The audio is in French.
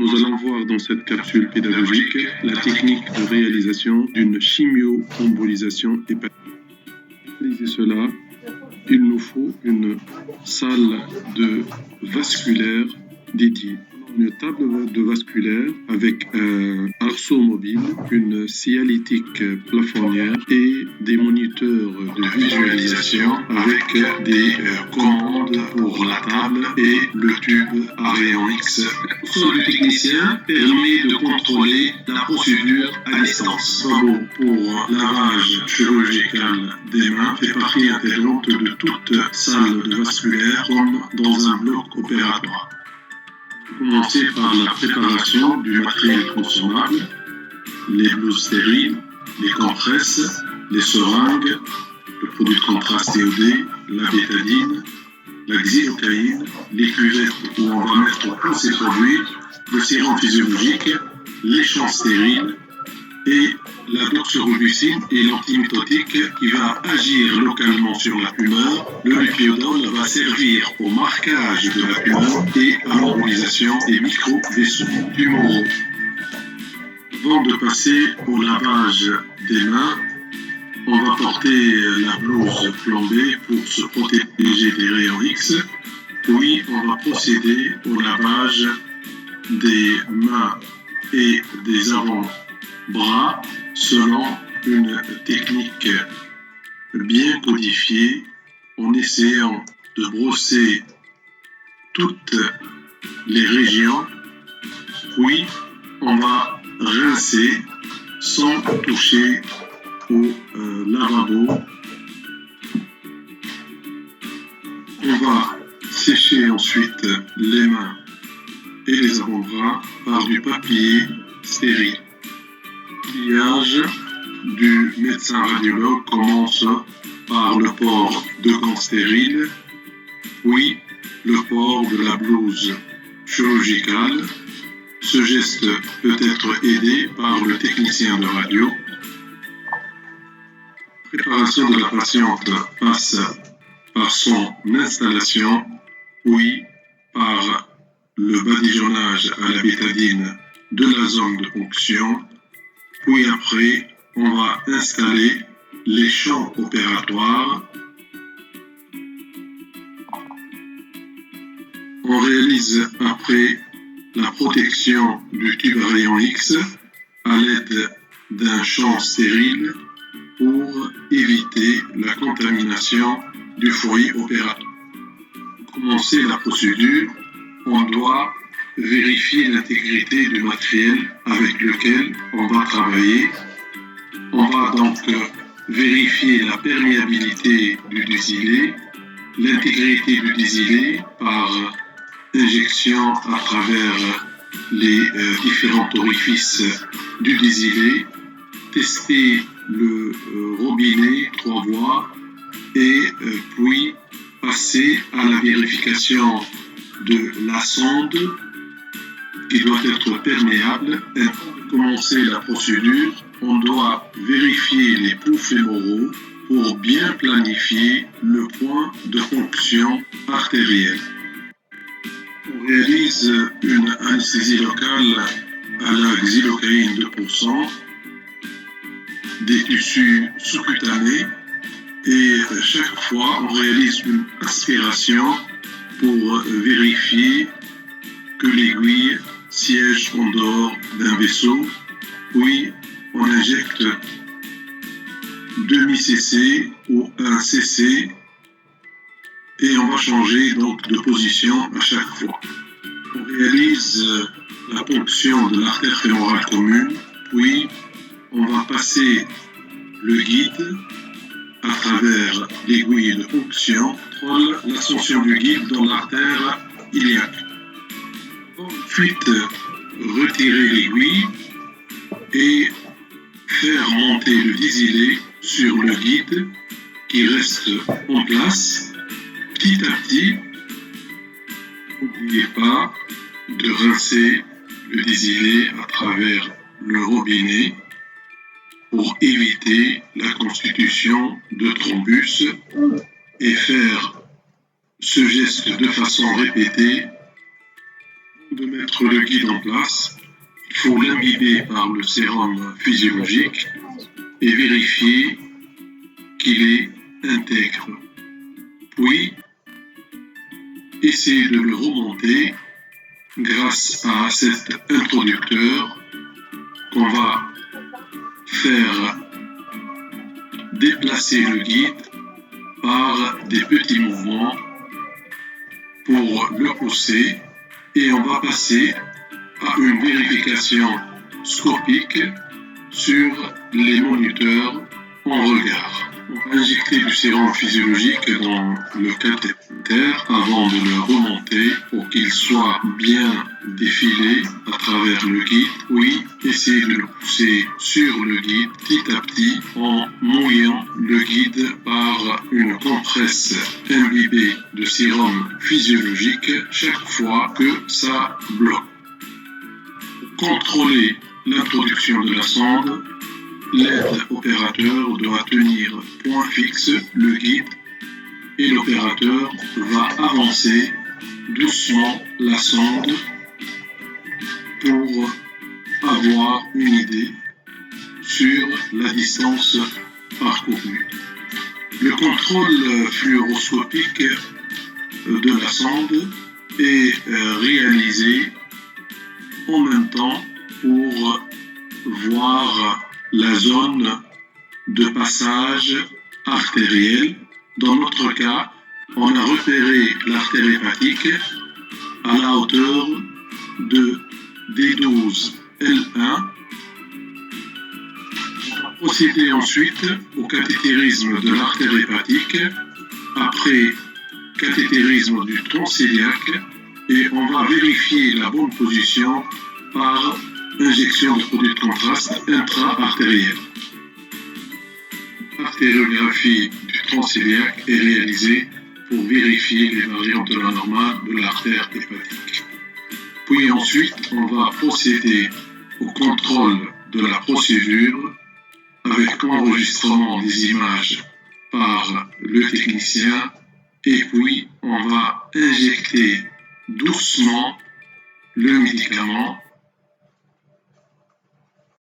Nous allons voir dans cette capsule pédagogique la technique de réalisation d'une chimio-embolisation hépatique. Pour réaliser cela, il nous faut une salle vasculaire dédiée. Une table de vasculaire avec un arceau mobile, une cialytique plafonnière et des moniteurs de visualisation avec des commandes pour la table et le tube à rayon X. Le son du technicien permet de contrôler la procédure à distance. Robot pour lavage chirurgical des mains fait partie intégrante de toute salle de vasculaire comme dans un bloc opératoire. Commencer par la préparation du matériel consommable, les blouses stériles, les compresses, les seringues, le produit de contraste iodé, la bétadine, la xylocaïne, les cuvettes où on va mettre tous ces produits, le sérum physiologique, les champs stériles et la doxorubicine et l'antimitotique qui va agir localement sur la tumeur. Le lipiodol va servir au marquage de la tumeur et à l'embolisation des micro-vaisseaux tumoraux. Avant de passer au lavage des mains, on va porter la blouse flambée pour se protéger des rayons X. Puis on va procéder au lavage des mains et des avant-bras selon une technique bien codifiée en essayant de brosser toutes les régions. Puis on va rincer sans toucher au lavabo. On va sécher ensuite les mains et les avant-bras par du papier stérile. Le pliage du médecin radiologue commence par le port de gants stériles, puis le port de la blouse chirurgicale. Ce geste peut être aidé par le technicien de radio. La préparation de la patiente passe par son installation, puis par le badigeonnage à la bétadine de la zone de ponction. Puis après, on va installer les champs opératoires. On réalise après la protection du tube à rayon X à l'aide d'un champ stérile pour éviter la contamination du fruit opératoire. Pour commencer la procédure, on doit vérifier l'intégrité du matériel avec lequel on va travailler. On va donc vérifier la perméabilité du désilé, l'intégrité du désilé par injection à travers les différents orifices du désilé, tester le robinet 3 voies et puis passer à la vérification de la sonde qui doit être perméable. Avant de commencer la procédure, on doit vérifier les poux fémoraux pour bien planifier le point de ponction artérielle. On réalise une anesthésie locale à la xylocaïne 2%, des tissus sous-cutanés et chaque fois on réalise une aspiration pour vérifier que l'aiguille siège en dehors d'un vaisseau. Puis on injecte demi-cc ou 1 cc et on va changer donc de position à chaque fois. On réalise la ponction de l'artère fémorale commune, puis on va passer le guide à travers l'aiguille de ponction, contrôle l'ascension du guide dans l'artère iliaque. Ensuite, retirer l'aiguille et faire monter le désilé sur le guide qui reste en place. Petit à petit, n'oubliez pas de rincer le désilé à travers le robinet pour éviter la constitution de thrombus et faire ce geste de façon répétée de mettre le guide en place, il faut l'imbiber par le sérum physiologique et vérifier qu'il est intègre. Puis, essayer de le remonter grâce à cet introducteur qu'on va faire déplacer le guide par des petits mouvements pour le pousser et on va passer à une vérification scopique sur les moniteurs en regard. On va injecter du sérum physiologique dans le cathéter avant de le remonter pour qu'il soit bien défilé à travers le guide, puis essayer de le pousser sur le guide petit à petit en mouillant le guide par une compresse imbibée de sérum physiologique chaque fois que ça bloque. Pour contrôler l'introduction de la sonde, l'aide opérateur doit tenir point fixe le guide et l'opérateur va avancer doucement la sonde pour avoir une idée sur la distance parcourue. Le contrôle fluoroscopique de la sonde est réalisé en même temps pour voir la zone de passage artériel. Dans notre cas, on a repéré l'artère hépatique à la hauteur de D12L1. On va procéder ensuite au cathétérisme de l'artère hépatique, après cathétérisme du tronc cœliaque, et on va vérifier la bonne position par injection de produit de contraste intra-artériel. L'artériographie du tronc cœliaque est réalisée pour vérifier les variantes de la normale de l'artère hépatique. Puis ensuite, on va procéder au contrôle de la procédure avec enregistrement des images par le technicien et puis on va injecter doucement le médicament